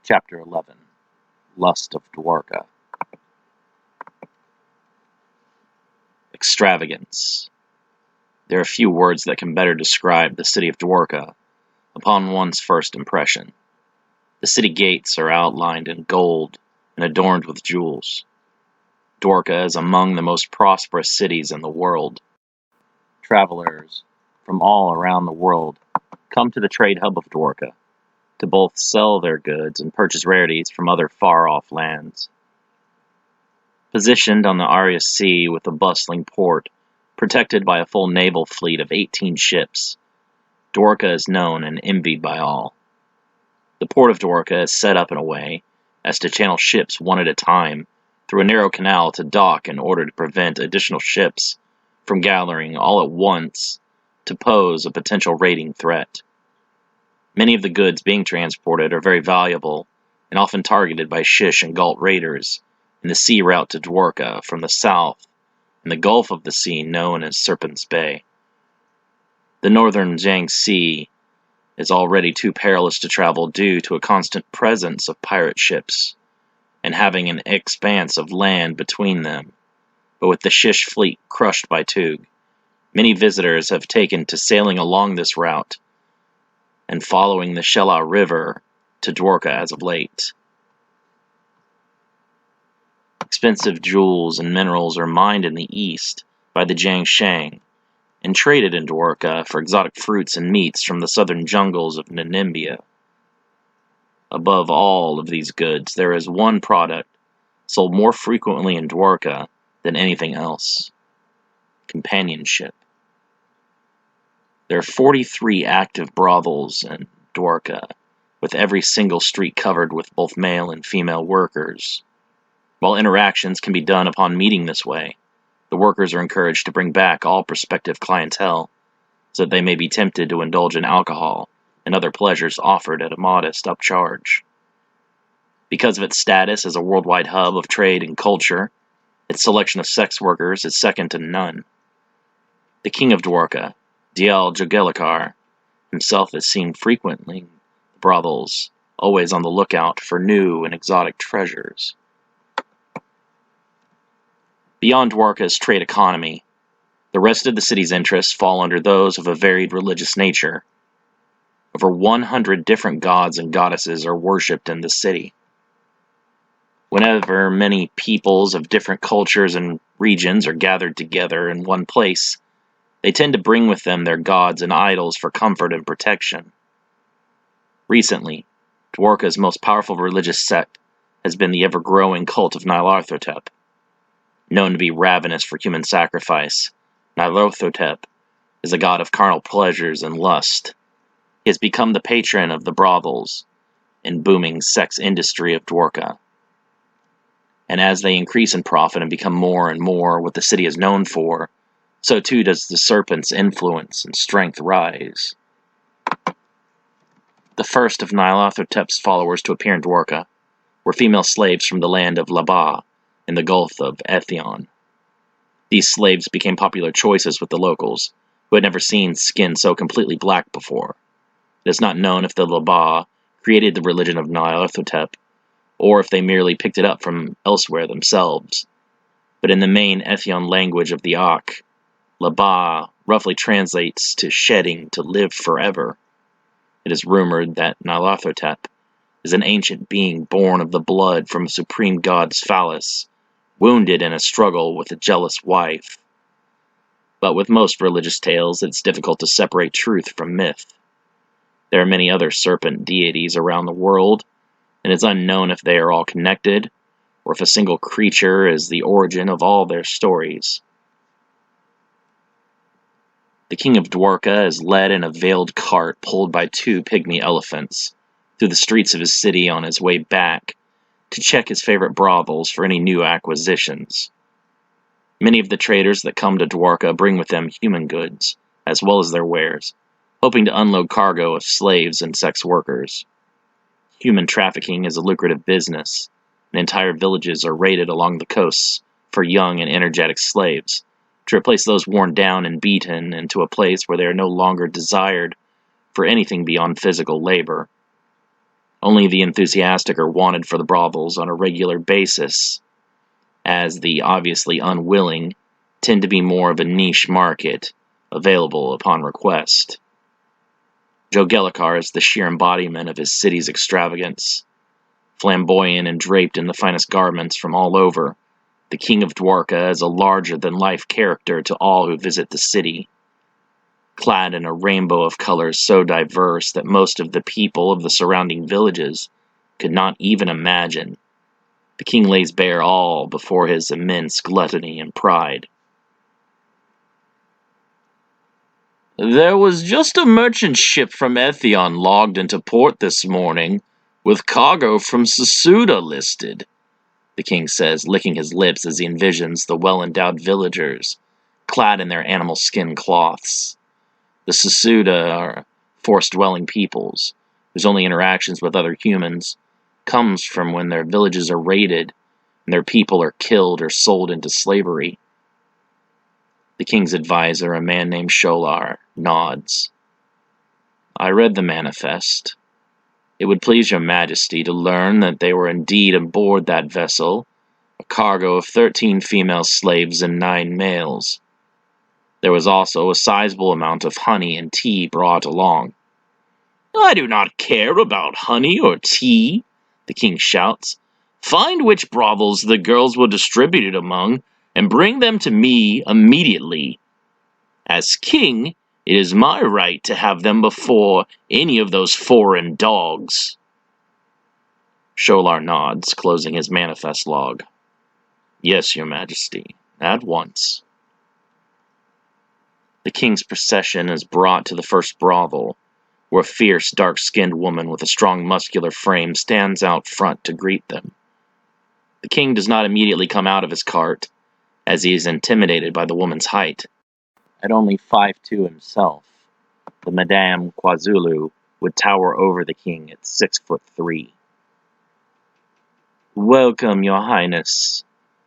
Chapter 11. Lust of Dwarka. Extravagance. There are few words that can better describe the city of Dwarka upon one's first impression. The city gates are outlined in gold and adorned with jewels. Dwarka is among the most prosperous cities in the world. Travelers from all around the world come to the trade hub of Dwarka to both sell their goods and purchase rarities from other far-off lands. Positioned on the Arius Sea with a bustling port, protected by a full naval fleet of 18 ships, Dwarka is known and envied by all. The port of Dwarka is set up in a way as to channel ships one at a time through a narrow canal to dock in order to prevent additional ships from gathering all at once to pose a potential raiding threat. Many of the goods being transported are very valuable and often targeted by Shish and Galt raiders in the sea route to Dwarka from the south in the Gulf of the Sea known as Serpent's Bay. The northern Zhang Sea is already too perilous to travel due to a constant presence of pirate ships and having an expanse of land between them. But with the Shish fleet crushed by Tug, many visitors have taken to sailing along this route and following the Shela River to Dwarka as of late. Expensive jewels and minerals are mined in the east by the Jiangshang and traded in Dwarka for exotic fruits and meats from the southern jungles of Namibia. Above all of these goods, there is one product sold more frequently in Dwarka than anything else: companionship. There are 43 active brothels in Dwarka, with every single street covered with both male and female workers. While interactions can be done upon meeting this way, the workers are encouraged to bring back all prospective clientele, so that they may be tempted to indulge in alcohol and other pleasures offered at a modest upcharge. Because of its status as a worldwide hub of trade and culture, its selection of sex workers is second to none. The king of Dwarka, Doyle himself is seen frequently in brothels, always on the lookout for new and exotic treasures. Beyond Dwarka's trade economy, the rest of the city's interests fall under those of a varied religious nature. Over 100 different gods and goddesses are worshipped in the city. Whenever many peoples of different cultures and regions are gathered together in one place, they tend to bring with them their gods and idols for comfort and protection. Recently, Dwarka's most powerful religious sect has been the ever-growing cult of Nyarlathotep. Known to be ravenous for human sacrifice, Nyarlathotep is a god of carnal pleasures and lust. He has become the patron of the brothels and booming sex industry of Dwarka. And as they increase in profit and become more and more what the city is known for, so too does the serpent's influence and strength rise. The first of Nyarlathotep's followers to appear in Dwarka were female slaves from the land of Laba in the Gulf of Ethion. These slaves became popular choices with the locals, who had never seen skin so completely black before. It is not known if the Laba created the religion of Nyarlathotep, or if they merely picked it up from elsewhere themselves. But in the main Ethion language of the Ak, Laba roughly translates to shedding to live forever. It is rumored that Nyarlathotep is an ancient being born of the blood from a supreme god's phallus, wounded in a struggle with a jealous wife. But with most religious tales, it's difficult to separate truth from myth. There are many other serpent deities around the world, and it's unknown if they are all connected, or if a single creature is the origin of all their stories. The king of Dwarka is led in a veiled cart pulled by 2 pygmy elephants through the streets of his city on his way back to check his favorite brothels for any new acquisitions. Many of the traders that come to Dwarka bring with them human goods, as well as their wares, hoping to unload cargo of slaves and sex workers. Human trafficking is a lucrative business, and entire villages are raided along the coasts for young and energetic slaves, to replace those worn down and beaten into a place where they are no longer desired for anything beyond physical labor. Only the enthusiastic are wanted for the brothels on a regular basis, as the obviously unwilling tend to be more of a niche market, available upon request. Joe Gellicar is the sheer embodiment of his city's extravagance. Flamboyant and draped in the finest garments from all over, the King of Dwarka is a larger-than-life character to all who visit the city. Clad in a rainbow of colors so diverse that most of the people of the surrounding villages could not even imagine, the king lays bare all before his immense gluttony and pride. "There was just a merchant ship from Ethion logged into port this morning, with cargo from Susuda listed," the king says, licking his lips as he envisions the well-endowed villagers, clad in their animal skin cloths. The Susuda are forest-dwelling peoples, whose only interactions with other humans comes from when their villages are raided and their people are killed or sold into slavery. The king's advisor, a man named Sholar, nods. "I read the manifest. It would please your majesty to learn that they were indeed aboard that vessel, a cargo of 13 female slaves and 9 males. There was also a sizable amount of honey and tea brought along." "I do not care about honey or tea," the king shouts. "Find which brothels the girls were distributed among, and bring them to me immediately. As king, it is my right to have them before any of those foreign dogs." Sholar nods, closing his manifest log. "Yes, your majesty, at once." The king's procession is brought to the first brothel, where a fierce, dark-skinned woman with a strong, muscular frame stands out front to greet them. The king does not immediately come out of his cart, as he is intimidated by the woman's height. At only 5'2" himself, the Madame Kwazulu would tower over the king at 6'3". "Welcome, your highness,"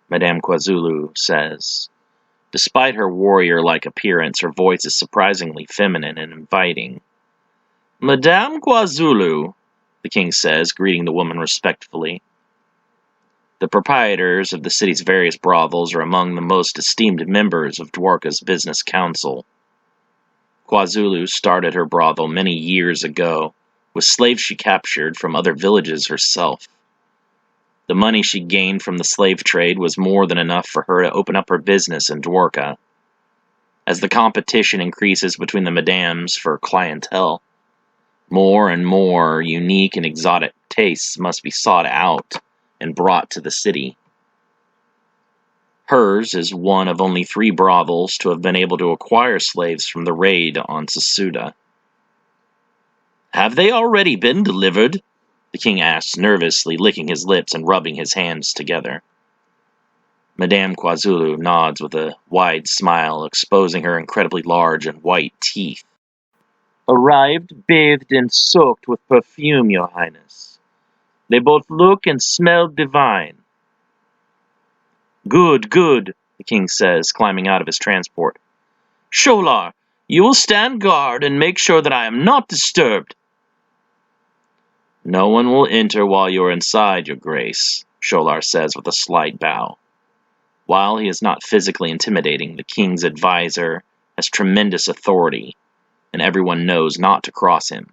Madame Kwazulu says. Despite her warrior-like appearance, her voice is surprisingly feminine and inviting. "Madame Kwazulu," the king says, greeting the woman respectfully. The proprietors of the city's various brothels are among the most esteemed members of Dwarka's business council. Kwazulu started her brothel many years ago, with slaves she captured from other villages herself. The money she gained from the slave trade was more than enough for her to open up her business in Dwarka. As the competition increases between the madames for clientele, more and more unique and exotic tastes must be sought out and brought to the city. Hers is one of only 3 brothels to have been able to acquire slaves from the raid on Susuda. "Have they already been delivered?" the king asks nervously, licking his lips and rubbing his hands together. Madame Kwazulu nods with a wide smile, exposing her incredibly large and white teeth. "Arrived, bathed, and soaked with perfume, your highness. They both look and smell divine." "Good, good," the king says, climbing out of his transport. "Sholar, you will stand guard and make sure that I am not disturbed." "No one will enter while you are inside, your grace," Sholar says with a slight bow. While he is not physically intimidating, the king's advisor has tremendous authority, and everyone knows not to cross him.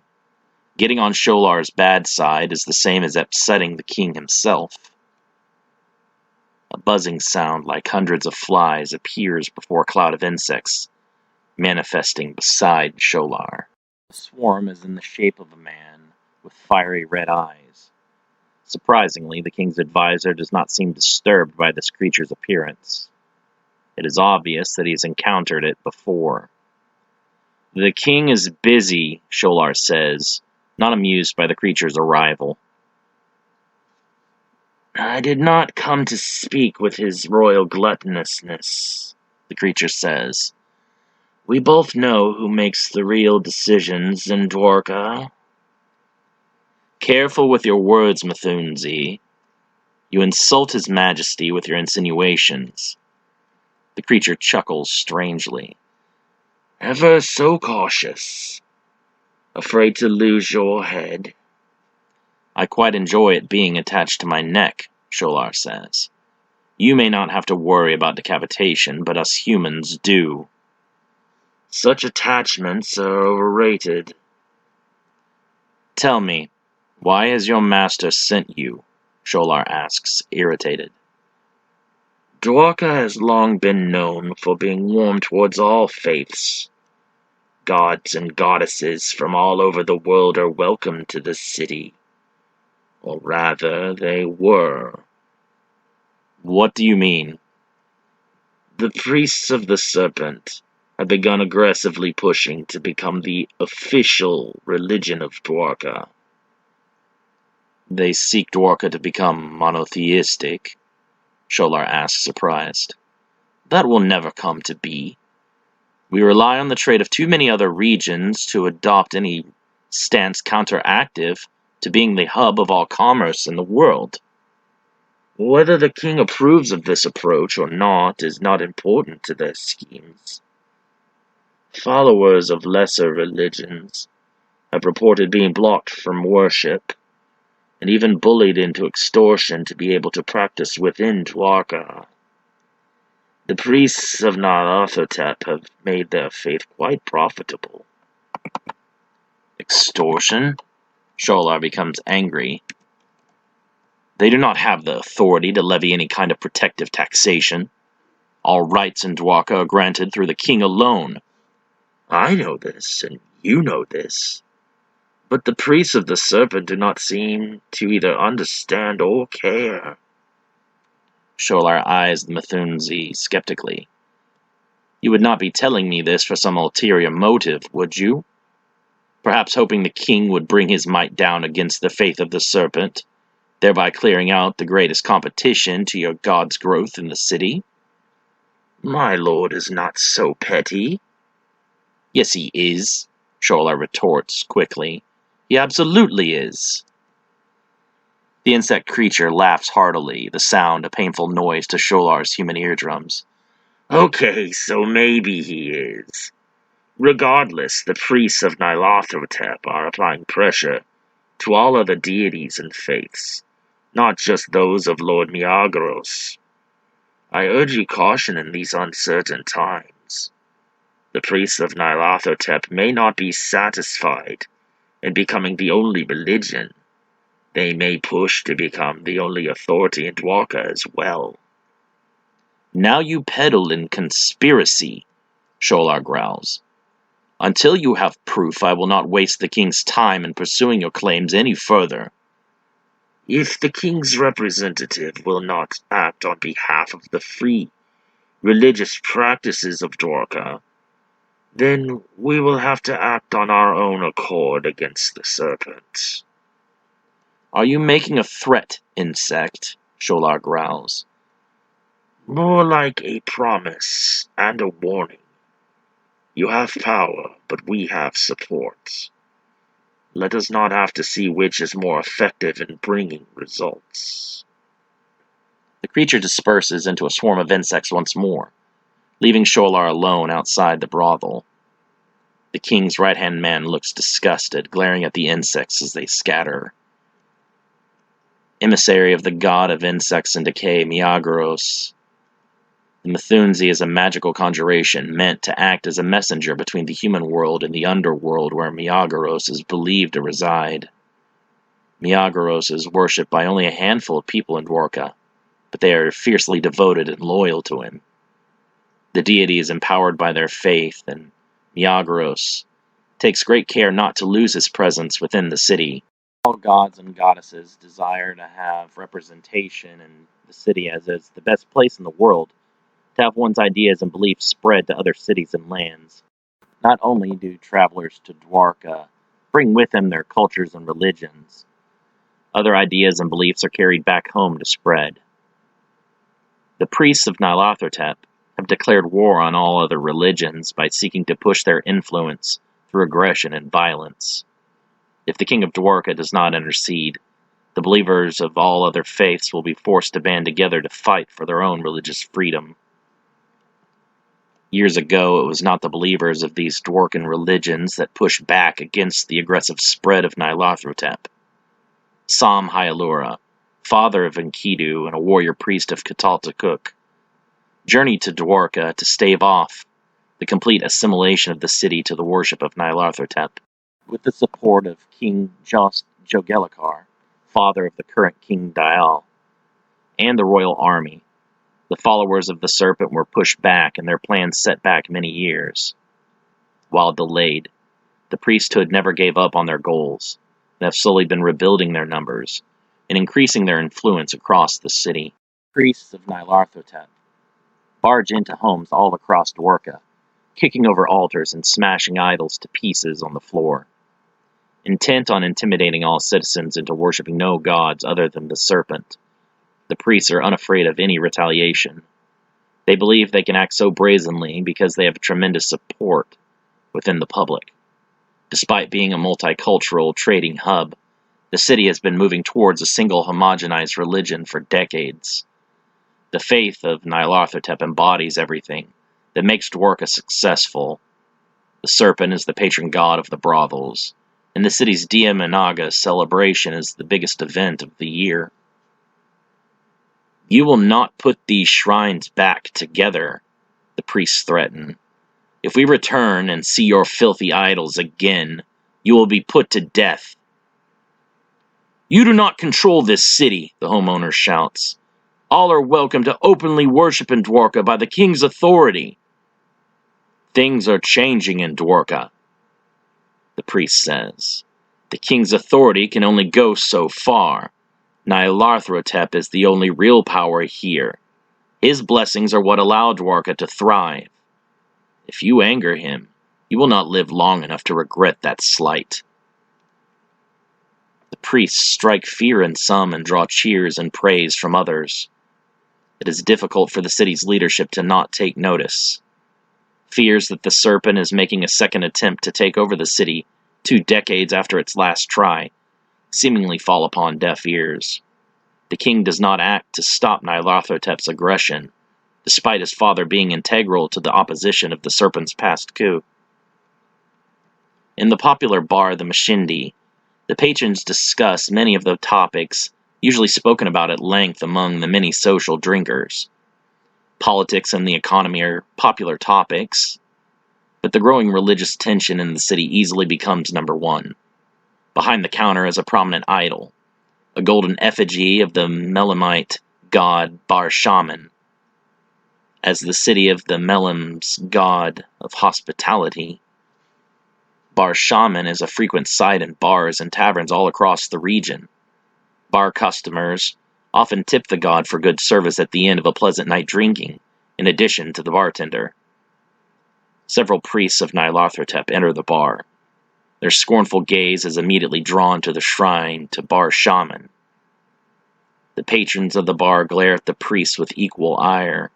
Getting on Sholar's bad side is the same as upsetting the king himself. A buzzing sound like hundreds of flies appears before a cloud of insects, manifesting beside Sholar. The swarm is in the shape of a man with fiery red eyes. Surprisingly, the king's advisor does not seem disturbed by this creature's appearance. It is obvious that he has encountered it before. "The king is busy," Sholar says, not amused by the creature's arrival. "I did not come to speak with his royal gluttonousness," the creature says. "We both know who makes the real decisions in Dwarka." "Careful with your words, Mthunzi. You insult his majesty with your insinuations." The creature chuckles strangely. "Ever so cautious. Afraid to lose your head?" I quite enjoy it being attached to my neck, Sholar says. You may not have to worry about decapitation, but us humans do. Such attachments are overrated. Tell me, why has your master sent you? Sholar asks, irritated. Dwarka has long been known for being warm towards all faiths. Gods and goddesses from all over the world are welcome to the city. Or rather, they were. What do you mean? The priests of the Serpent have begun aggressively pushing to become the official religion of Dwarka. They seek Dwarka to become monotheistic? Sholar asks, surprised. That will never come to be. We rely on the trade of too many other regions to adopt any stance counteractive to being the hub of all commerce in the world. Whether the king approves of this approach or not is not important to their schemes. Followers of lesser religions have reported being blocked from worship, and even bullied into extortion to be able to practice within Dwarka. The priests of Nyarlathotep have made their faith quite profitable. Extortion? Sholar becomes angry. They do not have the authority to levy any kind of protective taxation. All rights in Dwarka are granted through the king alone. I know this, and you know this. But the priests of the Serpent do not seem to either understand or care. Sholar eyes the Mthunzi skeptically. You would not be telling me this for some ulterior motive, would you? Perhaps hoping the king would bring his might down against the faith of the Serpent, thereby clearing out the greatest competition to your god's growth in the city? My lord is not so petty. Yes, he is, Sholar retorts quickly. He absolutely is. The insect creature laughs heartily, the sound a painful noise to Sholar's human eardrums. Okay, so maybe he is. Regardless, the priests of Nyarlathotep are applying pressure to all other deities and faiths, not just those of Lord Miagros. I urge you caution in these uncertain times. The priests of Nyarlathotep may not be satisfied in becoming the only religion. They may push to become the only authority in Dwarka as well. Now you peddle in conspiracy, Sholar growls. Until you have proof, I will not waste the king's time in pursuing your claims any further. If the king's representative will not act on behalf of the free religious practices of Dwarka, then we will have to act on our own accord against the Serpent. Are you making a threat, insect? Sholar growls. More like a promise and a warning. You have power, but we have support. Let us not have to see which is more effective in bringing results. The creature disperses into a swarm of insects once more, leaving Sholar alone outside the brothel. The king's right-hand man looks disgusted, glaring at the insects as they scatter. Emissary of the god of insects and decay, Miagros, the Mthunzi is a magical conjuration meant to act as a messenger between the human world and the underworld where Miagros is believed to reside. Miagros is worshipped by only a handful of people in Dwarka, but they are fiercely devoted and loyal to him. The deity is empowered by their faith, and Miagros takes great care not to lose his presence within the city. All gods and goddesses desire to have representation in the city as it's the best place in the world to have one's ideas and beliefs spread to other cities and lands. Not only do travelers to Dwarka bring with them their cultures and religions, other ideas and beliefs are carried back home to spread. The priests of Nyarlathotep have declared war on all other religions by seeking to push their influence through aggression and violence. If the king of Dwarka does not intercede, the believers of all other faiths will be forced to band together to fight for their own religious freedom. Years ago, it was not the believers of these Dwarkan religions that pushed back against the aggressive spread of Nyarlathotep. Sam Hyalura, father of Enkidu and a warrior priest of Kataltakuk, journeyed to Dwarka to stave off the complete assimilation of the city to the worship of Nyarlathotep. With the support of King Jogelakar, father of the current King Doyle, and the royal army, the followers of the serpent were pushed back and their plans set back many years. While delayed, the priesthood never gave up on their goals and have slowly been rebuilding their numbers and increasing their influence across the city. Priests of Nyarlathotep barge into homes all across Dwarka, kicking over altars and smashing idols to pieces on the floor. Intent on intimidating all citizens into worshipping no gods other than the serpent, the priests are unafraid of any retaliation. They believe they can act so brazenly because they have tremendous support within the public. Despite being a multicultural trading hub, the city has been moving towards a single homogenized religion for decades. The faith of Nyarlathotep embodies everything that makes Dwarka successful. The serpent is the patron god of the brothels, and the city's Diamanaga celebration is the biggest event of the year. You will not put these shrines back together, the priests threaten. If we return and see your filthy idols again, you will be put to death. You do not control this city, the homeowner shouts. All are welcome to openly worship in Dwarka by the king's authority. Things are changing in Dwarka, the priest says. The king's authority can only go so far. Nyarlathotep is the only real power here. His blessings are what allow Dwarka to thrive. If you anger him, you will not live long enough to regret that slight. The priests strike fear in some and draw cheers and praise from others. It is difficult for the city's leadership to not take notice. Fears that the serpent is making a second attempt to take over the city 2 decades after its last try seemingly fall upon deaf ears. The king does not act to stop Nyarlathotep's aggression, despite his father being integral to the opposition of the serpent's past coup. In the popular bar, the Mashindi, the patrons discuss many of the topics usually spoken about at length among the many social drinkers. Politics and the economy are popular topics, but the growing religious tension in the city easily becomes number one. Behind the counter is a prominent idol, a golden effigy of the Melamite god Bar Shaman. As the city of the Melam's god of hospitality, Bar Shaman is a frequent sight in bars and taverns all across the region. Bar customers often tip the god for good service at the end of a pleasant night drinking, in addition to the bartender. Several priests of Nyarlathotep enter the bar. Their scornful gaze is immediately drawn to the shrine to Bar Shaman. The patrons of the bar glare at the priests with equal ire.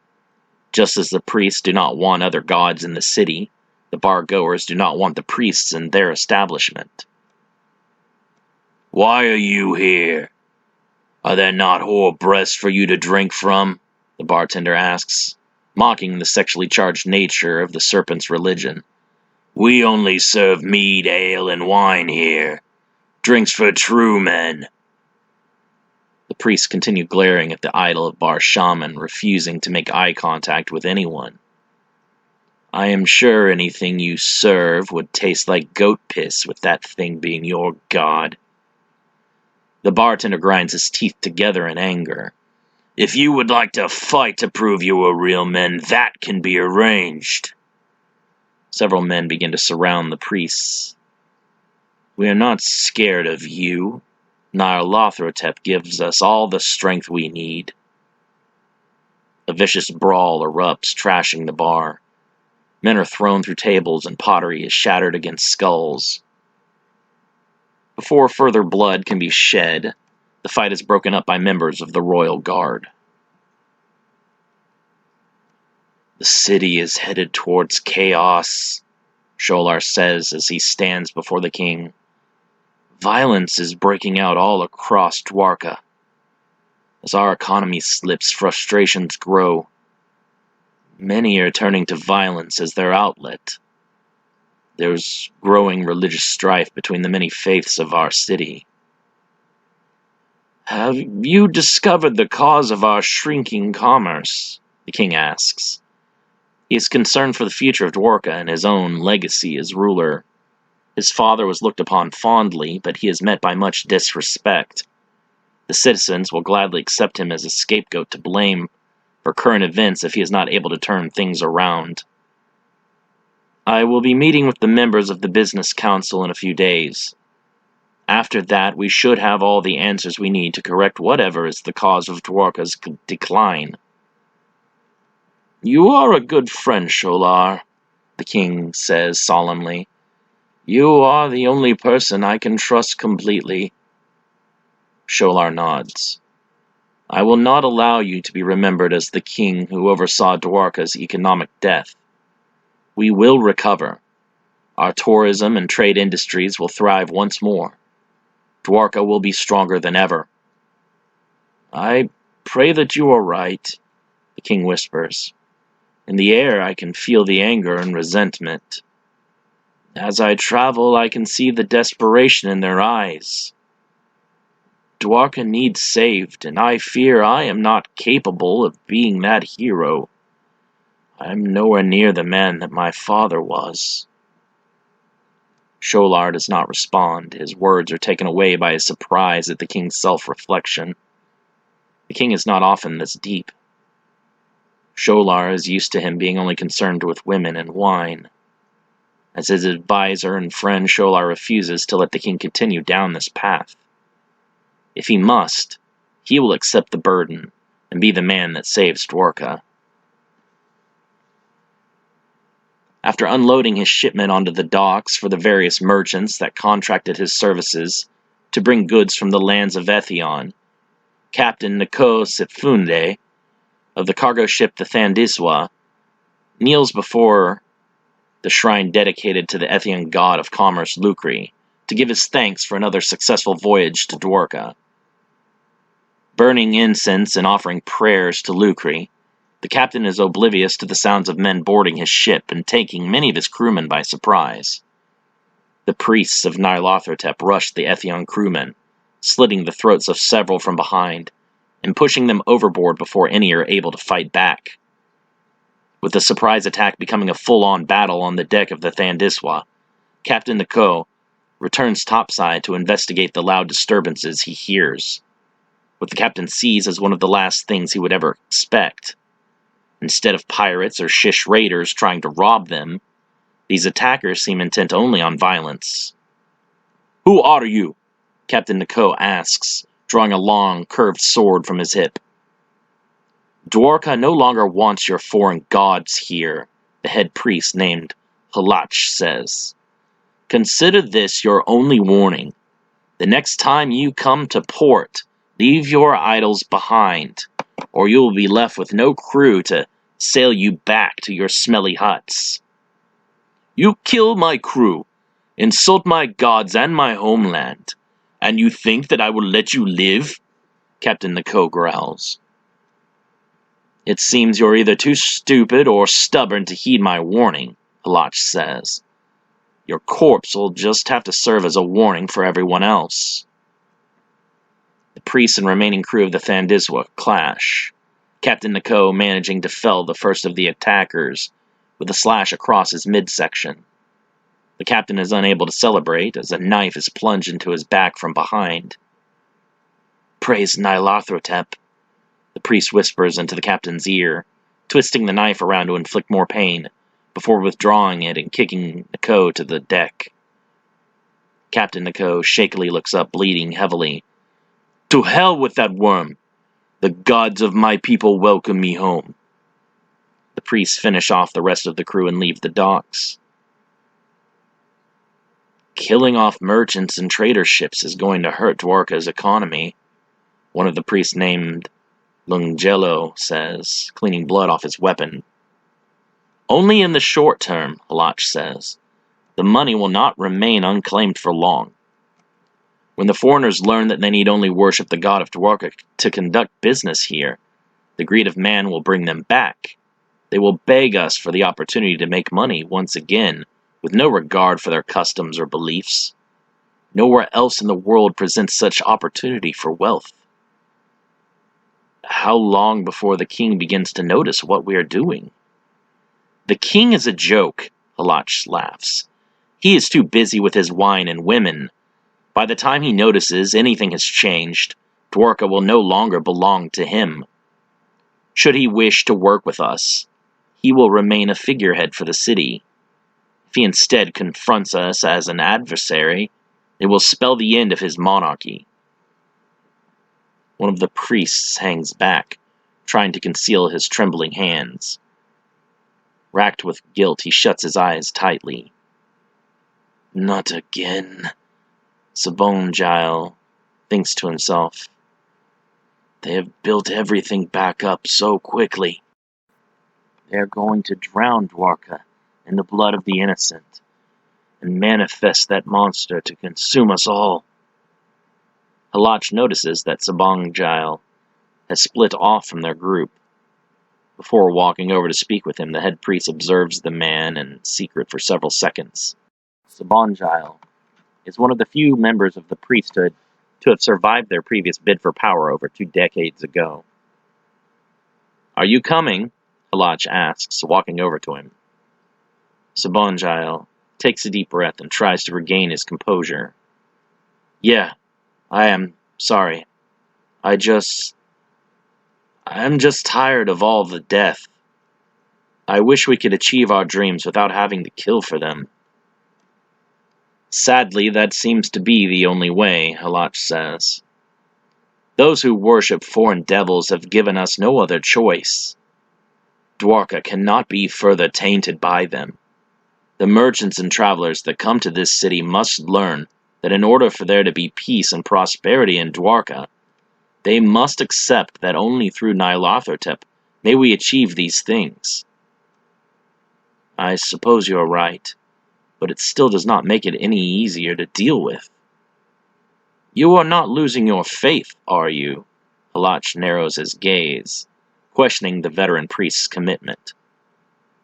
Just as the priests do not want other gods in the city, the bar-goers do not want the priests in their establishment. Why are you here? Are there not whore breasts for you to drink from? The bartender asks, mocking the sexually charged nature of the serpent's religion. We only serve mead, ale, and wine here. Drinks for true men. The priests continue glaring at the idol of Bar Shaman, refusing to make eye contact with anyone. I am sure anything you serve would taste like goat piss with that thing being your god. The bartender grinds his teeth together in anger. If you would like to fight to prove you are real men, that can be arranged. Several men begin to surround the priests. We are not scared of you. Nyarlathotep gives us all the strength we need. A vicious brawl erupts, trashing the bar. Men are thrown through tables and pottery is shattered against skulls. Before further blood can be shed, the fight is broken up by members of the royal guard. The city is headed towards chaos, Sholar says as he stands before the king. Violence is breaking out all across Dwarka. As our economy slips, frustrations grow. Many are turning to violence as their outlet. There's growing religious strife between the many faiths of our city. Have you discovered the cause of our shrinking commerce? The king asks. He is concerned for the future of Dwarka and his own legacy as ruler. His father was looked upon fondly, but he is met by much disrespect. The citizens will gladly accept him as a scapegoat to blame for current events if he is not able to turn things around. I will be meeting with the members of the business council in a few days. After that, we should have all the answers we need to correct whatever is the cause of Dwarka's decline. You are a good friend, Sholar, the king says solemnly. You are the only person I can trust completely. Sholar nods. I will not allow you to be remembered as the king who oversaw Dwarka's economic death. We will recover. Our tourism and trade industries will thrive once more. Dwarka will be stronger than ever. I pray that you are right, the king whispers. In the air I can feel the anger and resentment. As I travel, I can see the desperation in their eyes. Dwarka needs saved, and I fear I am not capable of being that hero. I am nowhere near the man that my father was. Sholar does not respond. His words are taken away by his surprise at the king's self-reflection. The king is not often this deep. Sholar is used to him being only concerned with women and wine. As his advisor and friend, Sholar refuses to let the king continue down this path. If he must, he will accept the burden and be the man that saves Dwarka. After unloading his shipment onto the docks for the various merchants that contracted his services to bring goods from the lands of Ethion, Captain Niko Sipfunde of the cargo ship the Thandiswa kneels before the shrine dedicated to the Ethian god of commerce Lukri to give his thanks for another successful voyage to Dwarka. Burning incense and offering prayers to Lukri, the captain is oblivious to the sounds of men boarding his ship and taking many of his crewmen by surprise. The priests of Nyarlathotep rush the Ethion crewmen, slitting the throats of several from behind and pushing them overboard before any are able to fight back. With the surprise attack becoming a full-on battle on the deck of the Thandiswa, Captain Niko returns topside to investigate the loud disturbances he hears. What the captain sees is one of the last things he would ever expect. Instead of pirates or shish raiders trying to rob them, these attackers seem intent only on violence. Who are you? Captain Niko asks, drawing a long, curved sword from his hip. Dwarka no longer wants your foreign gods here, the head priest named Halach says. Consider this your only warning. The next time you come to port, leave your idols behind, or you will be left with no crew to sail you back to your smelly huts. You kill my crew, insult my gods and my homeland, and you think that I will let you live? Captain Niko growls. It seems you're either too stupid or stubborn to heed my warning, Halach says. Your corpse will just have to serve as a warning for everyone else. The priests and remaining crew of the Thandiswa clash, Captain Niko managing to fell the first of the attackers with a slash across his midsection. The captain is unable to celebrate as a knife is plunged into his back from behind. Praise Nyarlathotep, the priest whispers into the captain's ear, twisting the knife around to inflict more pain, before withdrawing it and kicking Niko to the deck. Captain Niko shakily looks up, bleeding heavily. To hell with that worm! The gods of my people welcome me home. The priests finish off the rest of the crew and leave the docks. Killing off merchants and trader ships is going to hurt Dwarka's economy, one of the priests named Lungelo says, cleaning blood off his weapon. Only in the short term, Halach says. The money will not remain unclaimed for long. When the foreigners learn that they need only worship the god of Dwarka to conduct business here, the greed of man will bring them back. They will beg us for the opportunity to make money once again, with no regard for their customs or beliefs. Nowhere else in the world presents such opportunity for wealth. how long before the king begins to notice what we are doing? The king is a joke, Halach laughs. He is too busy with his wine and women. By the time he notices anything has changed, Dwarka will no longer belong to him. Should he wish to work with us, he will remain a figurehead for the city. If he instead confronts us as an adversary, it will spell the end of his monarchy. One of the priests hangs back, trying to conceal his trembling hands. Racked with guilt, he shuts his eyes tightly. Not again, Sabongile thinks to himself. They have built everything back up so quickly. They are going to drown Dwarka in the blood of the innocent and manifest that monster to consume us all. Halach notices that Sabongile has split off from their group. Before walking over to speak with him, the head priest observes the man in secret for several seconds. Sabongile is one of the few members of the priesthood to have survived their previous bid for power over 2 decades ago. Are you coming? Halach asks, walking over to him. Sabongile takes a deep breath and tries to regain his composure. Yeah, I am sorry. I'm just tired of all the death. I wish we could achieve our dreams without having to kill for them. Sadly, that seems to be the only way, Halach says. Those who worship foreign devils have given us no other choice. Dwarka cannot be further tainted by them. The merchants and travelers that come to this city must learn that in order for there to be peace and prosperity in Dwarka, they must accept that only through Nyarlathotep may we achieve these things. I suppose you're right, but it still does not make it any easier to deal with. You are not losing your faith, are you? Halach narrows his gaze, questioning the veteran priest's commitment.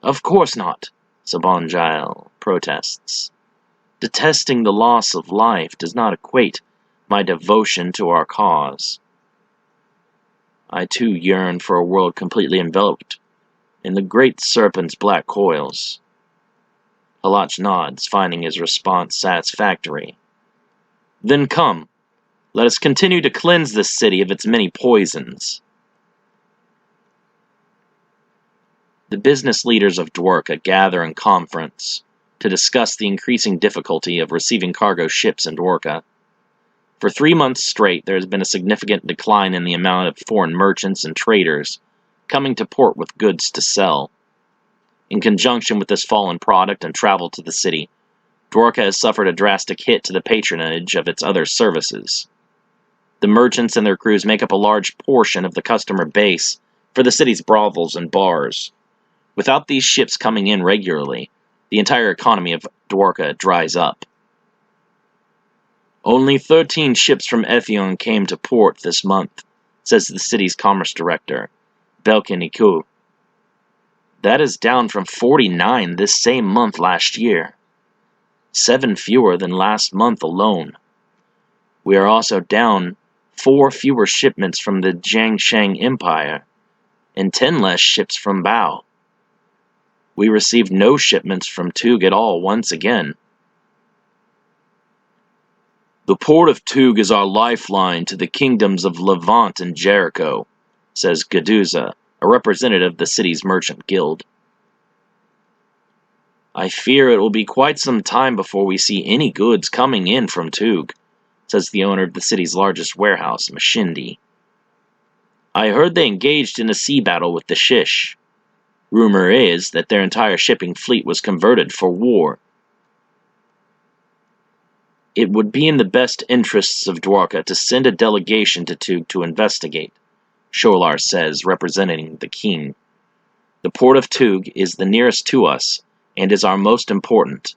Of course not, Sabongile protests. Detesting the loss of life does not equate my devotion to our cause. I too yearn for a world completely enveloped in the great serpent's black coils. Halach nods, finding his response satisfactory. Then come, let us continue to cleanse this city of its many poisons. The business leaders of Dwarka gather in conference to discuss the increasing difficulty of receiving cargo ships in Dwarka. For 3 months straight, there has been a significant decline in the amount of foreign merchants and traders coming to port with goods to sell. In conjunction with this fall in product and travel to the city, Dwarka has suffered a drastic hit to the patronage of its other services. The merchants and their crews make up a large portion of the customer base for the city's brothels and bars. Without these ships coming in regularly, the entire economy of Dwarka dries up. Only 13 ships from Ethion came to port this month, says the city's commerce director, Enkidu. That is down from 49 this same month last year. 7 fewer than last month alone. We are also down 4 fewer shipments from the Jiangshang Empire, and 10 less ships from Bao. We received no shipments from Tug at all once again. The port of Tug is our lifeline to the kingdoms of Levant and Jericho, says Gaduza, a representative of the city's merchant guild. I fear it will be quite some time before we see any goods coming in from Tug, says the owner of the city's largest warehouse, Mashindi. I heard they engaged in a sea battle with the Shish. Rumor is that their entire shipping fleet was converted for war. It would be in the best interests of Dwarka to send a delegation to Tug to investigate, Sholar says, representing the king. The port of Tug is the nearest to us and is our most important.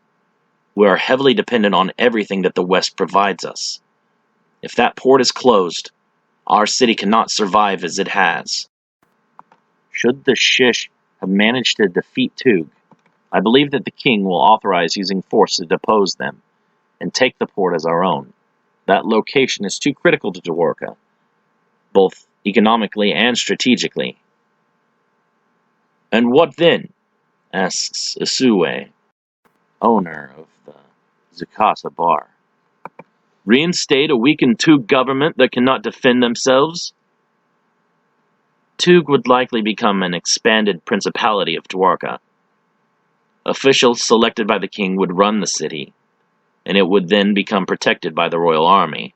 We are heavily dependent on everything that the West provides us. If that port is closed, our city cannot survive as it has. Should the Shish have managed to defeat Tug, I believe that the king will authorize using force to depose them and take the port as our own. That location is too critical to Dwarka, both economically and strategically. "And what then?" asks Isue, owner of the Zukasa bar. "Reinstate a weakened Tug government that cannot defend themselves?" Tug would likely become an expanded principality of Dwarka. Officials selected by the king would run the city, and it would then become protected by the royal army.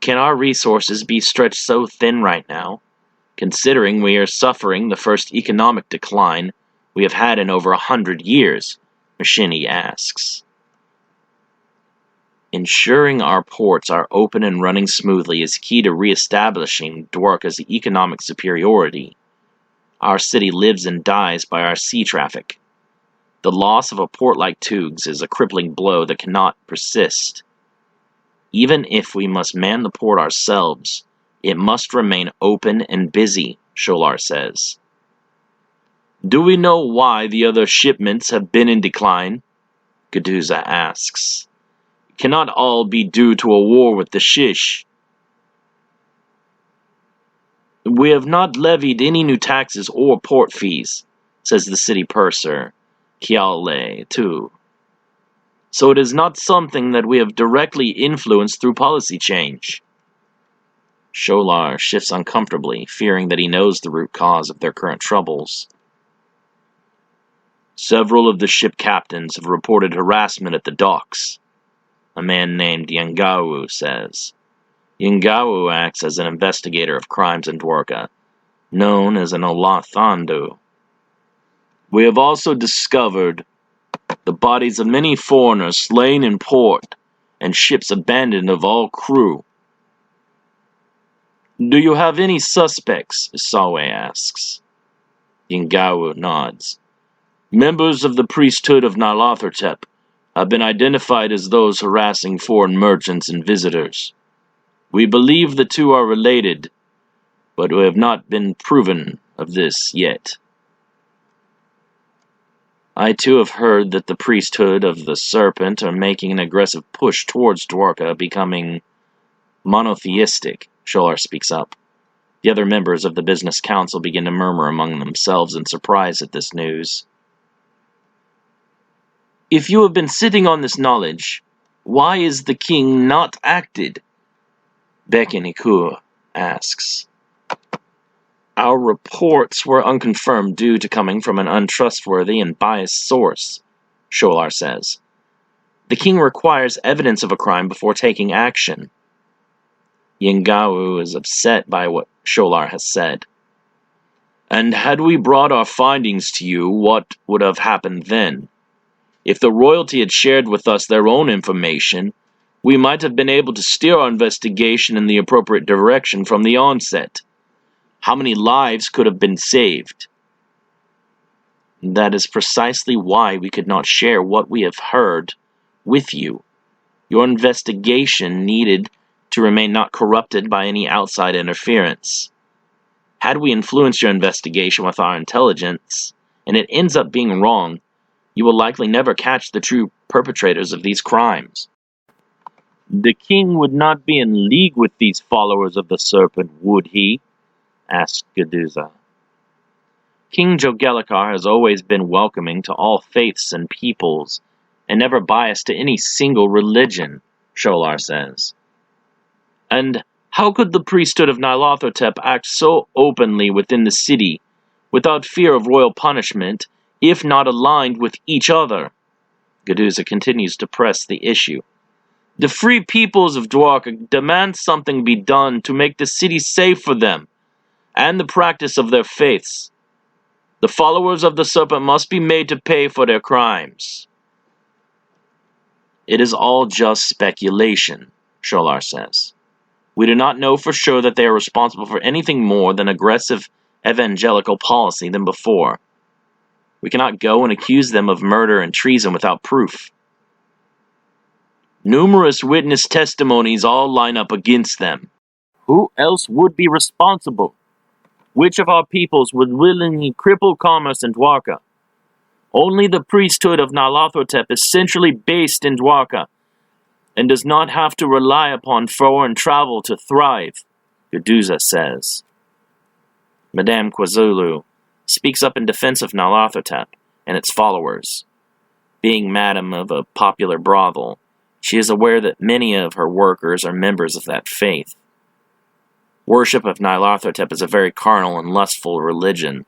Can our resources be stretched so thin right now, considering we are suffering the first economic decline we have had in over 100 years? Machini asks. Ensuring our ports are open and running smoothly is key to re-establishing Dwarka's economic superiority. Our city lives and dies by our sea traffic. The loss of a port like Tug's is a crippling blow that cannot persist. Even if we must man the port ourselves, it must remain open and busy, Sholar says. "Do we know why the other shipments have been in decline?" Gaduza asks. "It cannot all be due to a war with the Shish." "We have not levied any new taxes or port fees," says the city purser, Kiaole, too. "So it is not something that we have directly influenced through policy change." Sholar shifts uncomfortably, fearing that he knows the root cause of their current troubles. "Several of the ship captains have reported harassment at the docks," a man named Yangawu says. Yangawu acts as an investigator of crimes in Dwarka, known as an Olathandu. "We have also discovered the bodies of many foreigners slain in port, and ships abandoned of all crew." "Do you have any suspects?" Isawe asks. Yangawu nods. "Members of the priesthood of Nyarlathotep have been identified as those harassing foreign merchants and visitors. We believe the two are related, but we have not been proven of this yet." "I too have heard that the priesthood of the Serpent are making an aggressive push towards Dwarka becoming monotheistic," Sholar speaks up. The other members of the business council begin to murmur among themselves in surprise at this news. "If you have been sitting on this knowledge, why is the king not acted?" Bekinikur asks. "Our reports were unconfirmed due to coming from an untrustworthy and biased source," Sholar says. "The king requires evidence of a crime before taking action." Yangawu is upset by what Sholar has said. "And had we brought our findings to you, what would have happened then? If the royalty had shared with us their own information, we might have been able to steer our investigation in the appropriate direction from the onset. How many lives could have been saved?" "That is precisely why we could not share what we have heard with you. Your investigation needed to remain not corrupted by any outside interference. Had we influenced your investigation with our intelligence, and it ends up being wrong, you will likely never catch the true perpetrators of these crimes." "The king would not be in league with these followers of the Serpent, would he?" asked Gaduza. "King Jogelakar has always been welcoming to all faiths and peoples, and never biased to any single religion," Sholar says. "And how could the priesthood of Nyarlathotep act so openly within the city, without fear of royal punishment, if not aligned with each other?" Gaduza continues to press the issue. "The free peoples of Dwarka demand something be done to make the city safe for them, and the practice of their faiths. The followers of the Serpent must be made to pay for their crimes." "It is all just speculation," Sholar says. "We do not know for sure that they are responsible for anything more than aggressive evangelical policy than before. We cannot go and accuse them of murder and treason without proof. Numerous witness testimonies all line up against them. Who else would be responsible? Which of our peoples would willingly cripple commerce in Dwarka? Only the priesthood of Nyarlathotep is centrally based in Dwarka, and does not have to rely upon foreign travel to thrive, Guduza says. Madame Kwazulu speaks up in defense of Nyarlathotep and its followers. Being madam of a popular brothel, she is aware that many of her workers are members of that faith. Worship of Nyarlathotep is a very carnal and lustful religion.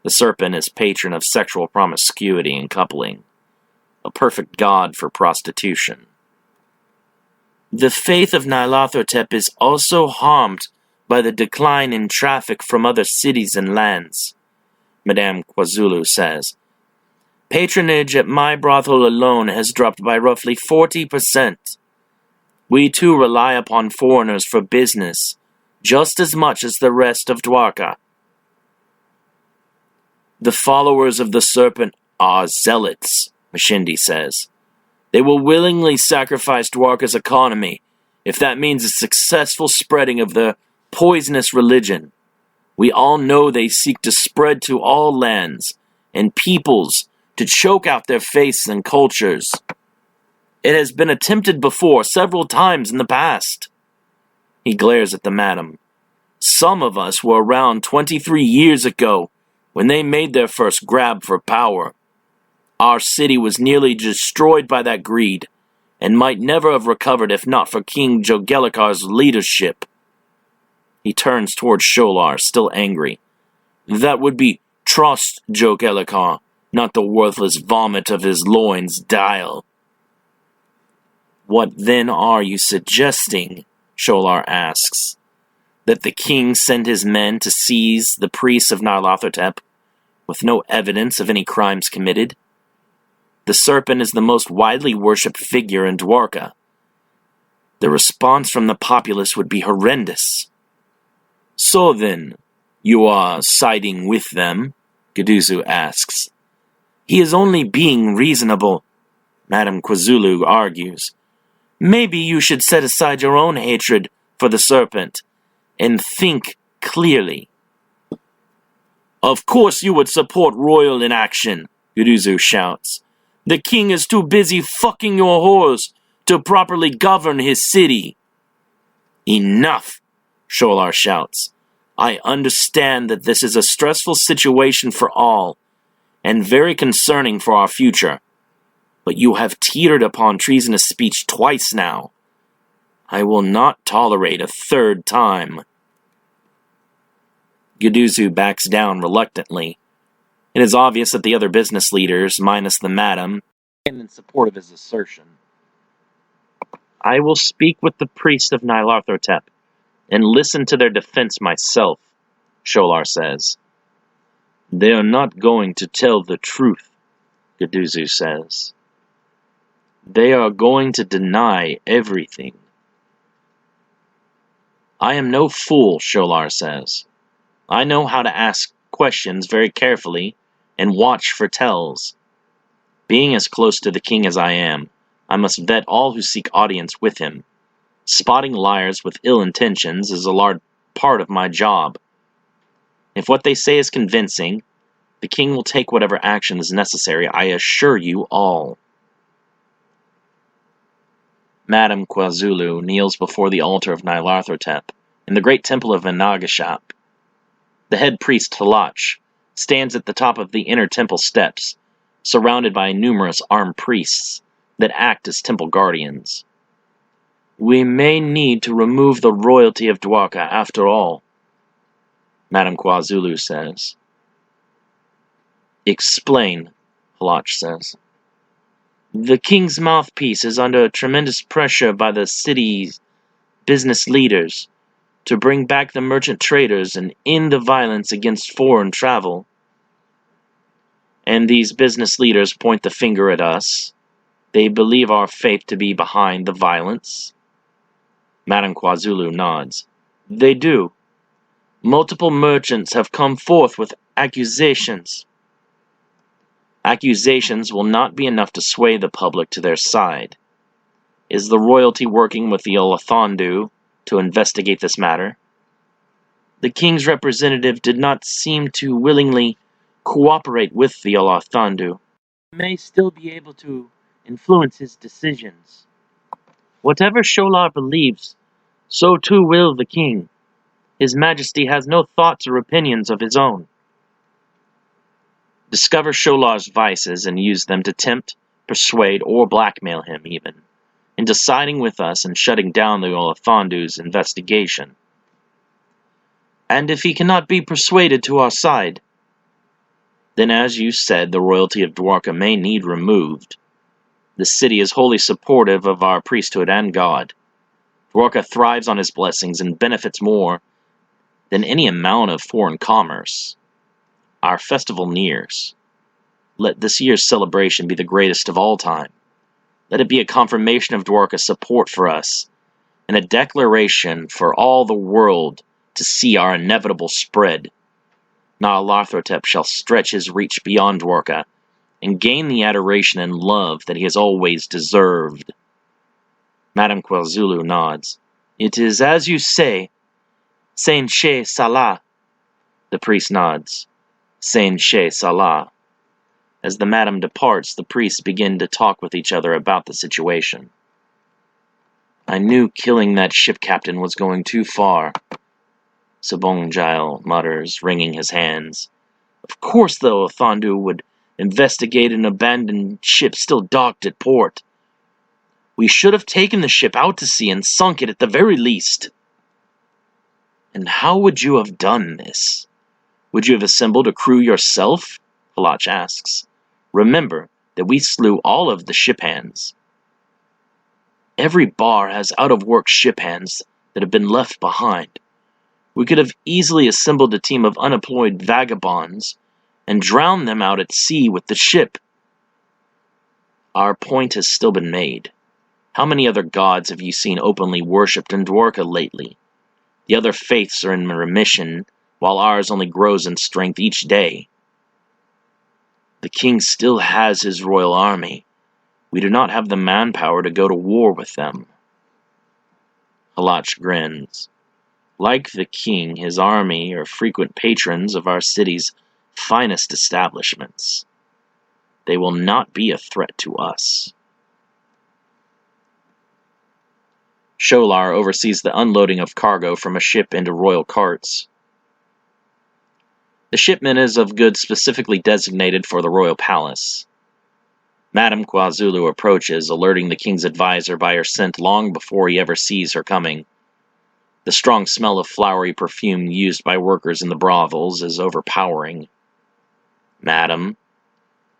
The serpent is patron of sexual promiscuity and coupling, a perfect god for prostitution. The faith of Nyarlathotep is also harmed by the decline in traffic from other cities and lands, Madame Kwazulu says. Patronage at my brothel alone has dropped by roughly 40%. We too rely upon foreigners for business, just as much as the rest of Dwarka. The followers of the serpent are zealots, Mashindi says. They will willingly sacrifice Dwarka's economy if that means a successful spreading of their poisonous religion. We all know they seek to spread to all lands and peoples to choke out their faiths and cultures. It has been attempted before, several times in the past. He glares at the madam. Some of us were around 23 years ago when they made their first grab for power. Our city was nearly destroyed by that greed, and might never have recovered if not for King Jogelikar's leadership. He turns towards Sholar, still angry. That would be trust Jogelikar, not the worthless vomit of his loins Doyle. What then are you suggesting? Sholar asks. That the king send his men to seize the priests of Nyarlathotep, with no evidence of any crimes committed? The serpent is the most widely worshipped figure in Dwarka. The response from the populace would be horrendous. So then, you are siding with them? Guduzu asks. He is only being reasonable, Madame Kwazulu argues. Maybe you should set aside your own hatred for the serpent and think clearly. Of course you would support royal inaction, Guduzu shouts. The king is too busy fucking your whores to properly govern his city. Enough, Sholar shouts. I understand that this is a stressful situation for all, and very concerning for our future. But you have teetered upon treasonous speech twice now. I will not tolerate a third time. Guduzu backs down reluctantly. It is obvious that the other business leaders, minus the madam, stand in support of his assertion. I will speak with the priests of Nyarlathotep and listen to their defense myself, Sholar says. They are not going to tell the truth, Guduzu says. They are going to deny everything. I am no fool, Sholar says. I know how to ask questions very carefully and watch for tells. Being as close to the king as I am, I must vet all who seek audience with him. Spotting liars with ill intentions is a large part of my job. If what they say is convincing, the king will take whatever action is necessary, I assure you all. Madame Kwazulu kneels before the altar of Nyarlathotep in the great temple of Inagashap. The head priest Halach stands at the top of the inner temple steps, surrounded by numerous armed priests that act as temple guardians. We may need to remove the royalty of Dwarka after all, Madame Kwazulu says. Explain, Halach says. The king's mouthpiece is under tremendous pressure by the city's business leaders to bring back the merchant traders and end the violence against foreign travel. And these business leaders point the finger at us. They believe our faith to be behind the violence. Madame Kwazulu nods. They do. Multiple merchants have come forth with accusations. Accusations will not be enough to sway the public to their side. Is the royalty working with the Olathandu to investigate this matter? The king's representative did not seem to willingly cooperate with the Olathandu. May still be able to influence his decisions. Whatever Sholar believes, so too will the king. His Majesty has no thoughts or opinions of his own. Discover Sholar's vices and use them to tempt, persuade, or blackmail him even, into siding with us and shutting down the Olathandu's investigation. And if he cannot be persuaded to our side, then as you said, the royalty of Dwarka may need removed. The city is wholly supportive of our priesthood and God. Dwarka thrives on his blessings and benefits more than any amount of foreign commerce. Our festival nears. Let this year's celebration be the greatest of all time. Let it be a confirmation of Dwarka's support for us, and a declaration for all the world to see our inevitable spread. Nyarlathotep shall stretch his reach beyond Dwarka, and gain the adoration and love that he has always deserved. Madame Kwazulu nods. It is as you say, Sain She Salah. The priest nods. Sain She Salah. As the madam departs, the priests begin to talk with each other about the situation. I knew killing that ship captain was going too far, Sabongjile mutters, wringing his hands. Of course the Othandu would investigate an abandoned ship still docked at port. We should have taken the ship out to sea and sunk it at the very least. And how would you have done this? Would you have assembled a crew yourself? Halach asks. Remember that we slew all of the ship hands. Every bar has out-of-work ship hands that have been left behind. We could have easily assembled a team of unemployed vagabonds and drowned them out at sea with the ship. Our point has still been made. How many other gods have you seen openly worshipped in Dwarka lately? The other faiths are in remission, while ours only grows in strength each day. The king still has his royal army. We do not have the manpower to go to war with them. Halach grins. Like the king, his army are frequent patrons of our city's finest establishments. They will not be a threat to us. Sholar oversees the unloading of cargo from a ship into royal carts. The shipment is of goods specifically designated for the royal palace. Madame Kwazulu approaches, alerting the king's advisor by her scent long before he ever sees her coming. The strong smell of flowery perfume used by workers in the brothels is overpowering. Madam,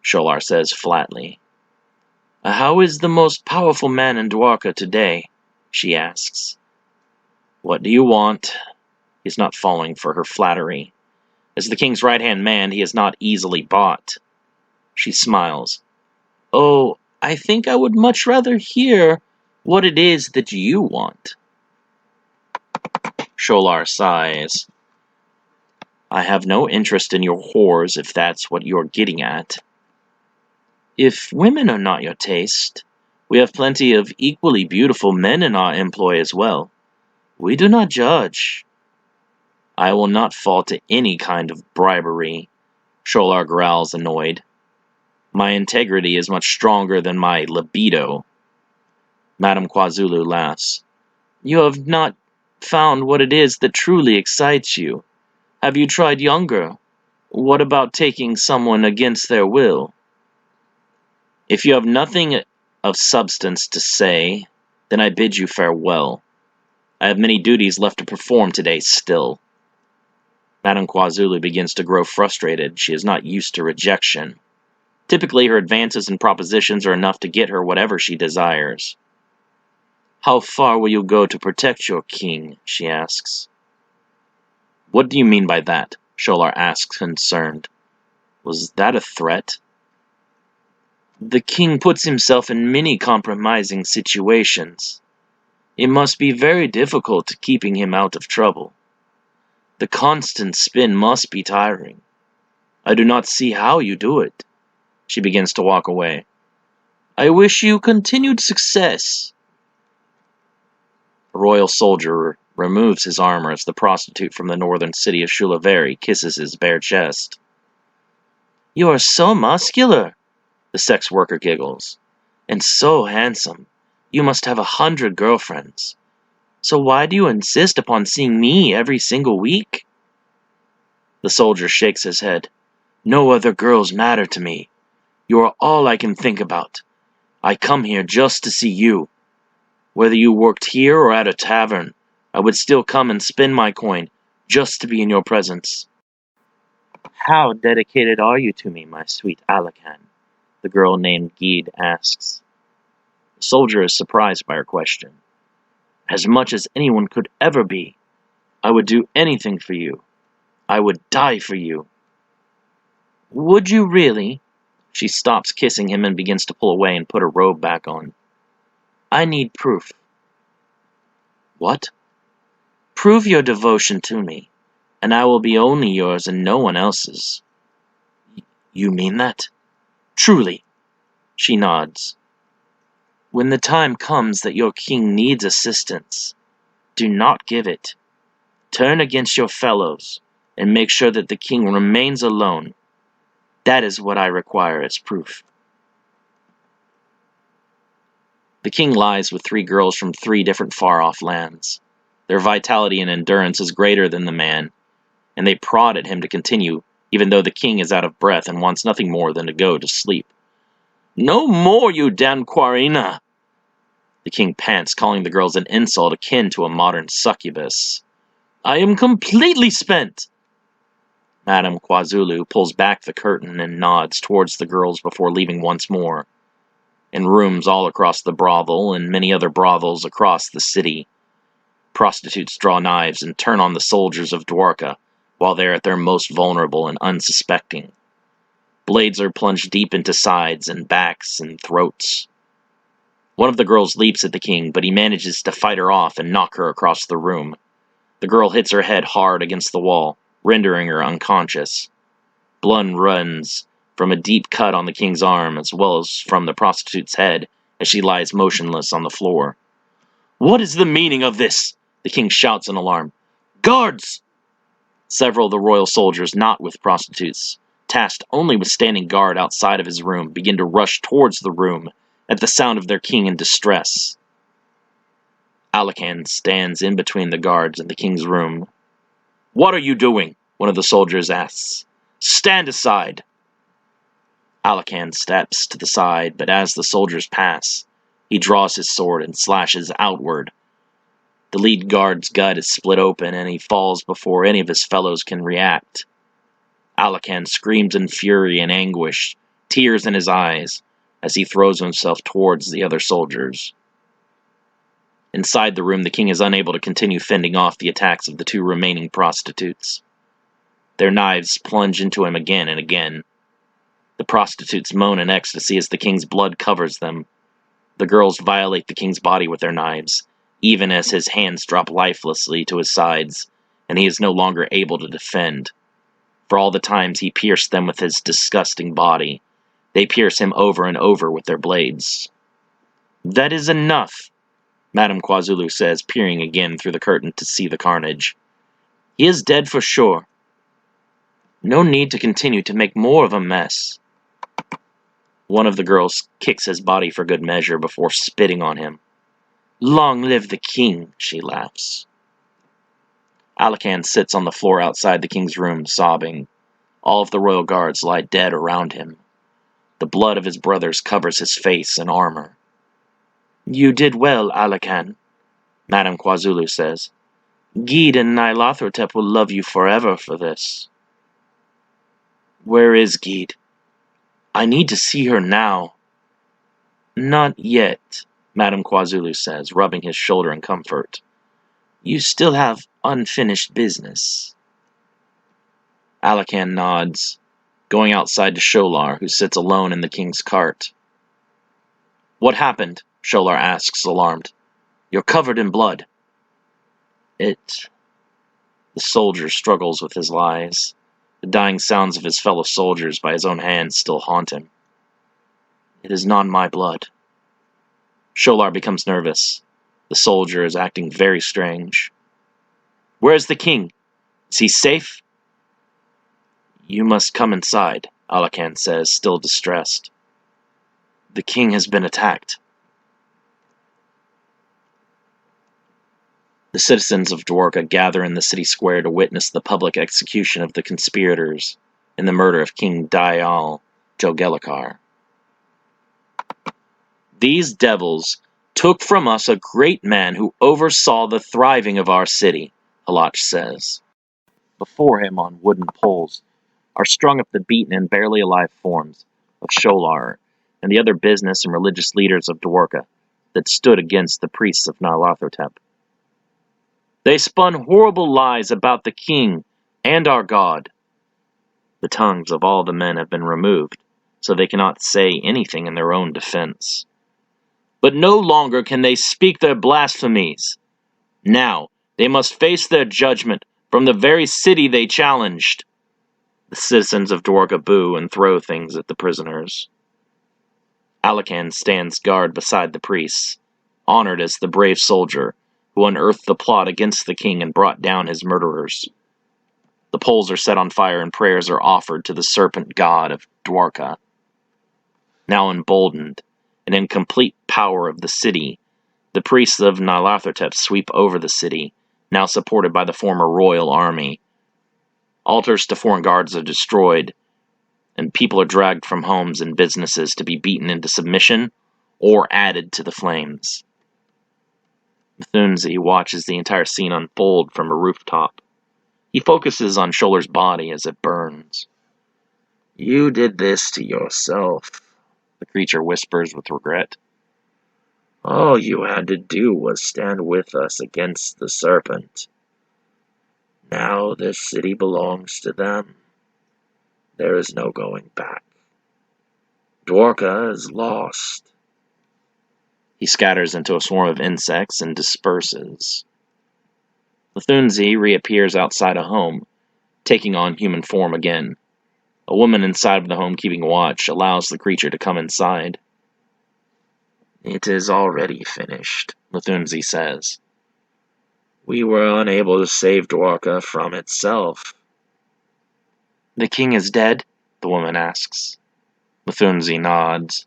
Sholar says flatly. How is the most powerful man in Dwarka today? She asks. What do you want? He's not falling for her flattery. As the king's right-hand man, he is not easily bought. She smiles. Oh, I think I would much rather hear what it is that you want. Sholar sighs. I have no interest in your whores, if that's what you're getting at. If women are not your taste, we have plenty of equally beautiful men in our employ as well. We do not judge. I will not fall to any kind of bribery, Sholar growls, annoyed. My integrity is much stronger than my libido. Madame Kwazulu laughs. You have not found what it is that truly excites you. Have you tried younger? What about taking someone against their will? If you have nothing of substance to say, then I bid you farewell. I have many duties left to perform today still. Madame Kwazulu begins to grow frustrated. She is not used to rejection. Typically, her advances and propositions are enough to get her whatever she desires. How far will you go to protect your king? She asks. What do you mean by that? Sholar asks, concerned. Was that a threat? The king puts himself in many compromising situations. It must be very difficult to keeping him out of trouble. The constant spin must be tiring. I do not see how you do it. She begins to walk away. I wish you continued success. A royal soldier removes his armor as the prostitute from the northern city of Shulaveri kisses his bare chest. You are so muscular, the sex worker giggles, and so handsome. You must have 100 girlfriends. So why do you insist upon seeing me every single week? The soldier shakes his head. No other girls matter to me. You are all I can think about. I come here just to see you. Whether you worked here or at a tavern, I would still come and spend my coin just to be in your presence. How dedicated are you to me, my sweet Alakan? The girl named Gede asks. The soldier is surprised by her question. As much as anyone could ever be. I would do anything for you. I would die for you. Would you really? She stops kissing him and begins to pull away and put her robe back on. I need proof. What? Prove your devotion to me, and I will be only yours and no one else's. You mean that? Truly. She nods. When the time comes that your king needs assistance, do not give it. Turn against your fellows, and make sure that the king remains alone. That is what I require as proof. The king lies with 3 girls from 3 different far-off lands. Their vitality and endurance is greater than the man, and they prod at him to continue, even though the king is out of breath and wants nothing more than to go to sleep. No more, you damned Quarina! The king pants, calling the girls an insult akin to a modern succubus. I am completely spent! Madame Kwazulu pulls back the curtain and nods towards the girls before leaving once more. In rooms all across the brothel and many other brothels across the city, prostitutes draw knives and turn on the soldiers of Dwarka while they are at their most vulnerable and unsuspecting. Blades are plunged deep into sides and backs and throats. One of the girls leaps at the king, but he manages to fight her off and knock her across the room. The girl hits her head hard against the wall, rendering her unconscious. Blood runs from a deep cut on the king's arm as well as from the prostitute's head as she lies motionless on the floor. What is the meaning of this? The king shouts in alarm. Guards! Several of the royal soldiers, not with prostitutes, tasked only with standing guard outside of his room, begin to rush towards the room at the sound of their king in distress. Alakan stands in between the guards and the king's room. What are you doing? One of the soldiers asks. Stand aside! Alakan steps to the side, but as the soldiers pass, he draws his sword and slashes outward. The lead guard's gut is split open, and he falls before any of his fellows can react. Alakan screams in fury and anguish, tears in his eyes, as he throws himself towards the other soldiers. Inside the room, the king is unable to continue fending off the attacks of the 2 remaining prostitutes. Their knives plunge into him again and again. The prostitutes moan in ecstasy as the king's blood covers them. The girls violate the king's body with their knives, even as his hands drop lifelessly to his sides, and he is no longer able to defend. For all the times he pierced them with his disgusting body, they pierce him over and over with their blades. That is enough, Madame Kwazulu says, peering again through the curtain to see the carnage. He is dead for sure. No need to continue to make more of a mess. One of the girls kicks his body for good measure before spitting on him. Long live the king, she laughs. Alakan sits on the floor outside the king's room, sobbing. All of the royal guards lie dead around him. The blood of his brothers covers his face and armor. You did well, Alakan, Madame Kwazulu says. Gede and Nyarlathotep will love you forever for this. Where is Gede? I need to see her now. Not yet, Madame Kwazulu says, rubbing his shoulder in comfort. You still have unfinished business. Alakan nods, going outside to Sholar, who sits alone in the king's cart. What happened? Sholar asks, alarmed. You're covered in blood. The soldier struggles with his lies. The dying sounds of his fellow soldiers by his own hands still haunt him. It is not my blood. Sholar becomes nervous. The soldier is acting very strange. Where's the king? Is he safe? You must come inside, Alakan says, still distressed. The king has been attacked. The citizens of Dwarka gather in the city square to witness the public execution of the conspirators in the murder of King Doyle Jogelikar. These devils took from us a great man who oversaw the thriving of our city, Halach says. Before him on wooden poles are strung up the beaten and barely alive forms of Sholar and the other business and religious leaders of Dwarka that stood against the priests of Nyarlathotep. They spun horrible lies about the king and our god. The tongues of all the men have been removed, so they cannot say anything in their own defense. But no longer can they speak their blasphemies. Now they must face their judgment from the very city they challenged. The citizens of Dwarka boo and throw things at the prisoners. Alakan stands guard beside the priests, honored as the brave soldier who unearthed the plot against the king and brought down his murderers. The poles are set on fire and prayers are offered to the serpent god of Dwarka. Now emboldened and in complete power of the city, the priests of Nyarlathotep sweep over the city, now supported by the former royal army. Altars to foreign gods are destroyed, and people are dragged from homes and businesses to be beaten into submission or added to the flames. Mthunzi watches the entire scene unfold from a rooftop. He focuses on Sholar's body as it burns. You did this to yourself, the creature whispers with regret. All you had to do was stand with us against the serpent. Now this city belongs to them. There is no going back. Dwarka is lost. He scatters into a swarm of insects and disperses. Mthunzi reappears outside a home, taking on human form again. A woman inside of the home keeping watch allows the creature to come inside. It is already finished, Mthunzi says. We were unable to save Dwarka from itself. The king is dead? The woman asks. Mthunzi nods.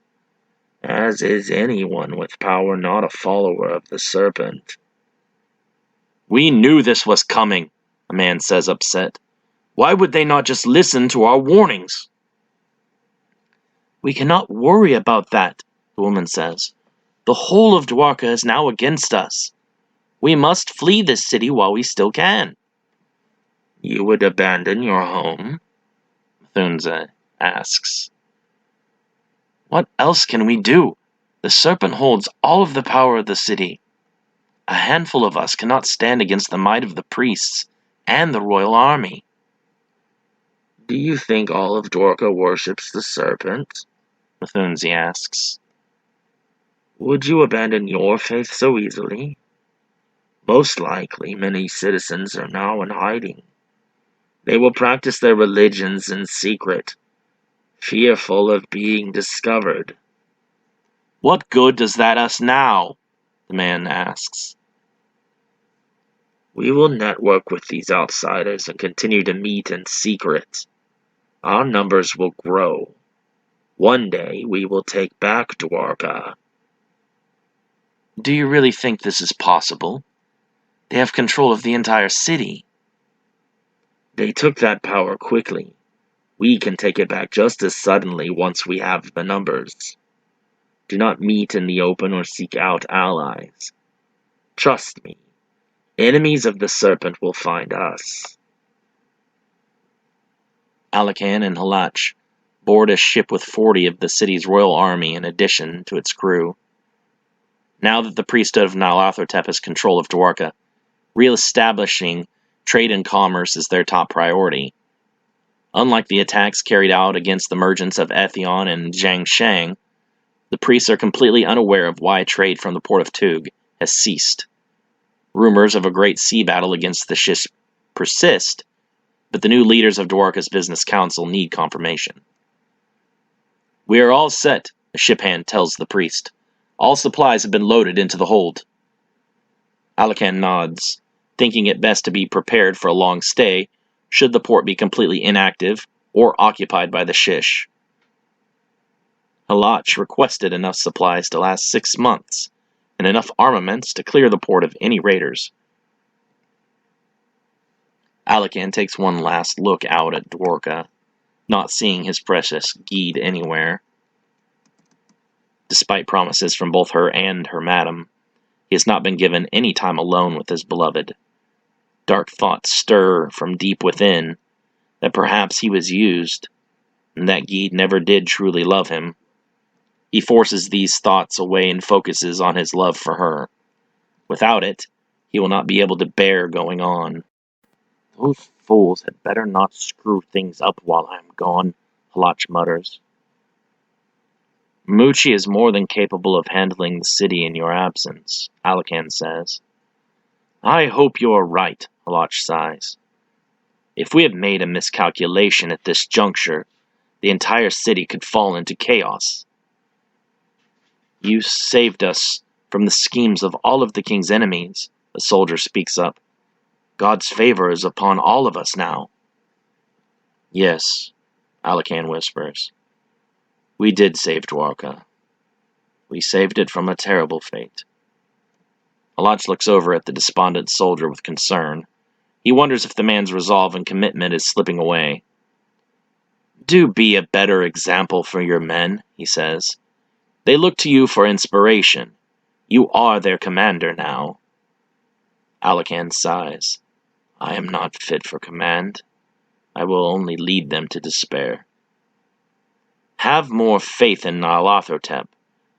As is anyone with power not a follower of the serpent. We knew this was coming, a man says, upset. Why would they not just listen to our warnings? We cannot worry about that, the woman says. The whole of Dwarka is now against us. We must flee this city while we still can. You would abandon your home? Mthunzi asks. What else can we do? The serpent holds all of the power of the city. A handful of us cannot stand against the might of the priests and the royal army. Do you think all of Dwarka worships the serpent? Mthunzi asks. Would you abandon your faith so easily? Most likely, many citizens are now in hiding. They will practice their religions in secret, fearful of being discovered. What good does that us now? The man asks. We will network with these outsiders and continue to meet in secret. Our numbers will grow. One day we will take back Dwarka. Do you really think this is possible? They have control of the entire city. They took that power quickly. We can take it back just as suddenly once we have the numbers. Do not meet in the open or seek out allies. Trust me, enemies of the serpent will find us. Alakan and Halach board a ship with 40 of the city's royal army in addition to its crew. Now that the priesthood of Nyarlathotep has control of Dwarka, re-establishing trade and commerce is their top priority. Unlike the attacks carried out against the merchants of Ethion and Jiangshang, the priests are completely unaware of why trade from the port of Tug has ceased. Rumors of a great sea battle against the ships persist, but the new leaders of Dwarka's business council need confirmation. We are all set, a ship hand tells the priest. All supplies have been loaded into the hold. Alakan nods, thinking it best to be prepared for a long stay, should the port be completely inactive or occupied by the Shish. Halach requested enough supplies to last 6 months, and enough armaments to clear the port of any raiders. Alakan takes one last look out at Dwarka, not seeing his precious Geed anywhere. Despite promises from both her and her madam, he has not been given any time alone with his beloved. Dark thoughts stir from deep within that perhaps he was used, and that Geed never did truly love him. He forces these thoughts away and focuses on his love for her. Without it, he will not be able to bear going on. Those fools had better not screw things up while I am gone, Halach mutters. Muchi is more than capable of handling the city in your absence, Alakan says. I hope you are right, Halach sighs. If we have made a miscalculation at this juncture, the entire city could fall into chaos. You saved us from the schemes of all of the king's enemies, a soldier speaks up. God's favor is upon all of us now. Yes, Alakan whispers. We did save Dwarka. We saved it from a terrible fate. Halach looks over at the despondent soldier with concern. He wonders if the man's resolve and commitment is slipping away. Do be a better example for your men, he says. They look to you for inspiration. You are their commander now. Alakan sighs. I am not fit for command. I will only lead them to despair. Have more faith in Nyarlathotep.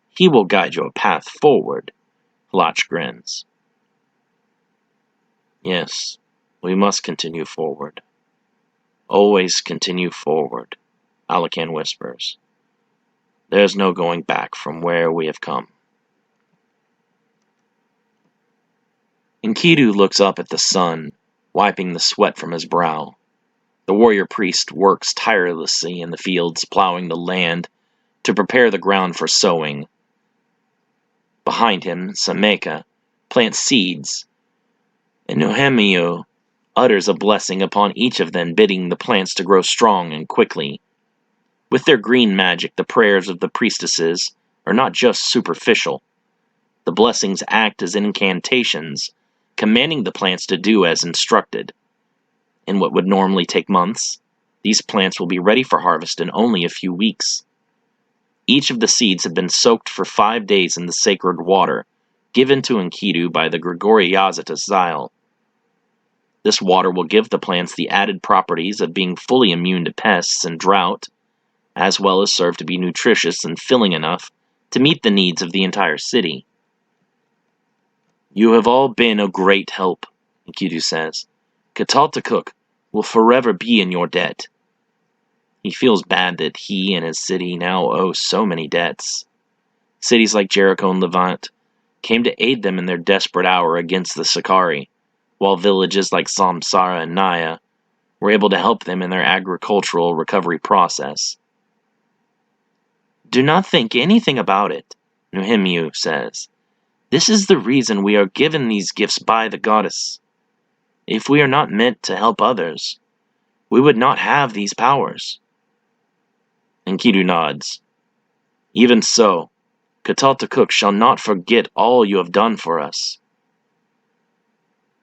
He will guide your path forward, Halach grins. Yes, we must continue forward. Always continue forward, Alakan whispers. There's no going back from where we have come. Enkidu looks up at the sun, wiping the sweat from his brow. The warrior priest works tirelessly in the fields, plowing the land to prepare the ground for sowing. Behind him, Sameka plants seeds, and Nehemiah utters a blessing upon each of them, bidding the plants to grow strong and quickly. With their green magic, the prayers of the priestesses are not just superficial. The blessings act as incantations, commanding the plants to do as instructed. In what would normally take months, these plants will be ready for harvest in only a few weeks. Each of the seeds have been soaked for 5 days in the sacred water, given to Enkidu by the Grigori Yazata Zyle. This water will give the plants the added properties of being fully immune to pests and drought, as well as serve to be nutritious and filling enough to meet the needs of the entire city. You have all been a great help, Enkidu says. Kataltakuk will forever be in your debt. He feels bad that he and his city now owe so many debts. Cities like Jericho and Levant came to aid them in their desperate hour against the Sakari, while villages like Samsara and Naya were able to help them in their agricultural recovery process. Do not think anything about it, Nehemiah says. This is the reason we are given these gifts by the goddess. If we are not meant to help others, we would not have these powers. Enkidu nods. Even so, Kataltakuk shall not forget all you have done for us.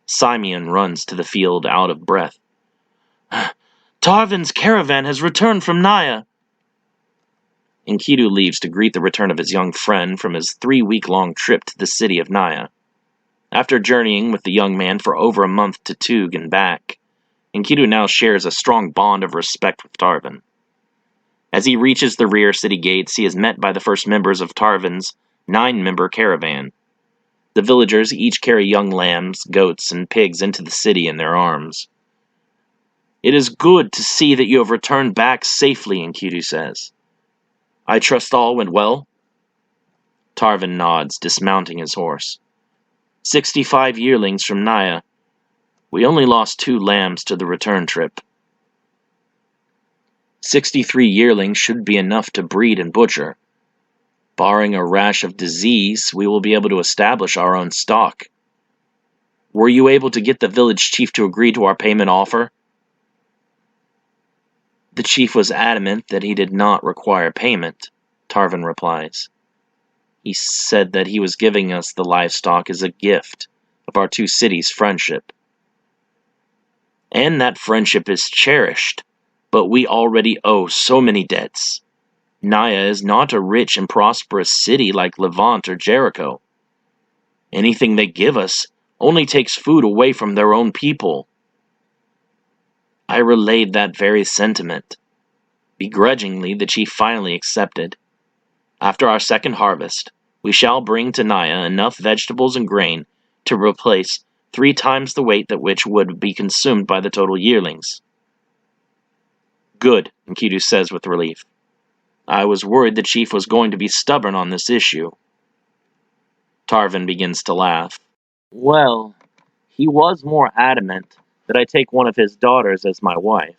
Simeon runs to the field out of breath. Tarvin's caravan has returned from Naya. Enkidu leaves to greet the return of his young friend from his 3-week-long trip to the city of Naya. After journeying with the young man for over a month to Tug and back, Enkidu now shares a strong bond of respect with Tarvin. As he reaches the rear city gates, he is met by the first members of Tarvin's 9-member caravan. The villagers each carry young lambs, goats, and pigs into the city in their arms. It is good to see that you have returned back safely, Enkidu says. I trust all went well? Tarvin nods, dismounting his horse. 65 yearlings from Naya. We only lost 2 lambs to the return trip. 63 yearlings should be enough to breed and butcher. Barring a rash of disease, we will be able to establish our own stock. Were you able to get the village chief to agree to our payment offer? The chief was adamant that he did not require payment, Tarvin replies. He said that he was giving us the livestock as a gift of our 2 cities' friendship. and that friendship is cherished, but we already owe so many debts. Naya is not a rich and prosperous city like Levant or Jericho. Anything they give us only takes food away from their own people. I relayed that very sentiment. Begrudgingly, the chief finally accepted. After our second harvest, we shall bring to Naya enough vegetables and grain to replace 3 times the weight that which would be consumed by the total yearlings. Good, Enkidu says with relief. I was worried the chief was going to be stubborn on this issue. Tarvin begins to laugh. Well, he was more adamant that I take one of his daughters as my wife.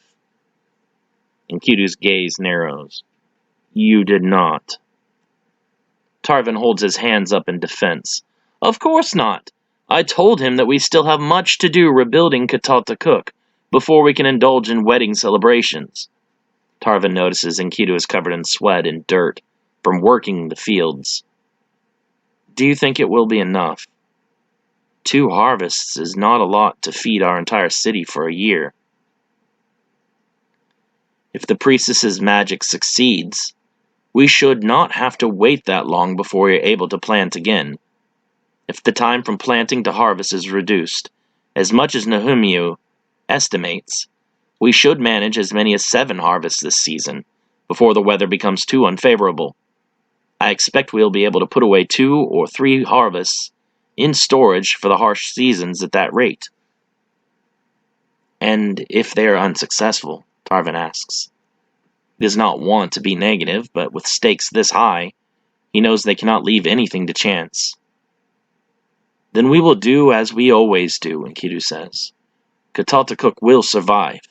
Enkidu's gaze narrows. You did not. Tarvin holds his hands up in defense. Of course not. I told him that we still have much to do rebuilding Kataltakuk before we can indulge in wedding celebrations. Tarvin notices Enkidu is covered in sweat and dirt from working the fields. Do you think it will be enough? 2 harvests is not a lot to feed our entire city for a year. If the priestess's magic succeeds, we should not have to wait that long before we are able to plant again. If the time from planting to harvest is reduced, as much as Nehemiah estimates, we should manage as many as 7 harvests this season, before the weather becomes too unfavorable. I expect we'll be able to put away 2 or 3 harvests in storage for the harsh seasons at that rate. And if they are unsuccessful, Tarvin asks. He does not want to be negative, but with stakes this high, he knows they cannot leave anything to chance. Then we will do as we always do, Enkidu says. Kataltakuk will survive.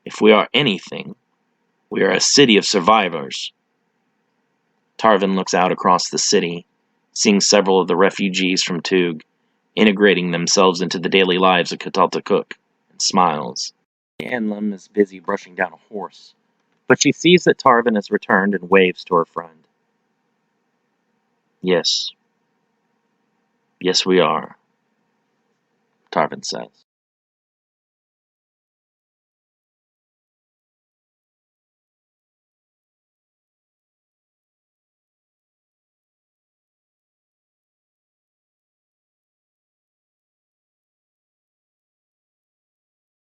If we are anything, we are a city of survivors. Tarvin looks out across the city, seeing several of the refugees from Tug, integrating themselves into the daily lives of Kataltakuk, and smiles. Anlum is busy brushing down a horse, but she sees that Tarvin has returned and waves to her friend. Yes. Yes, we are, Tarvin says.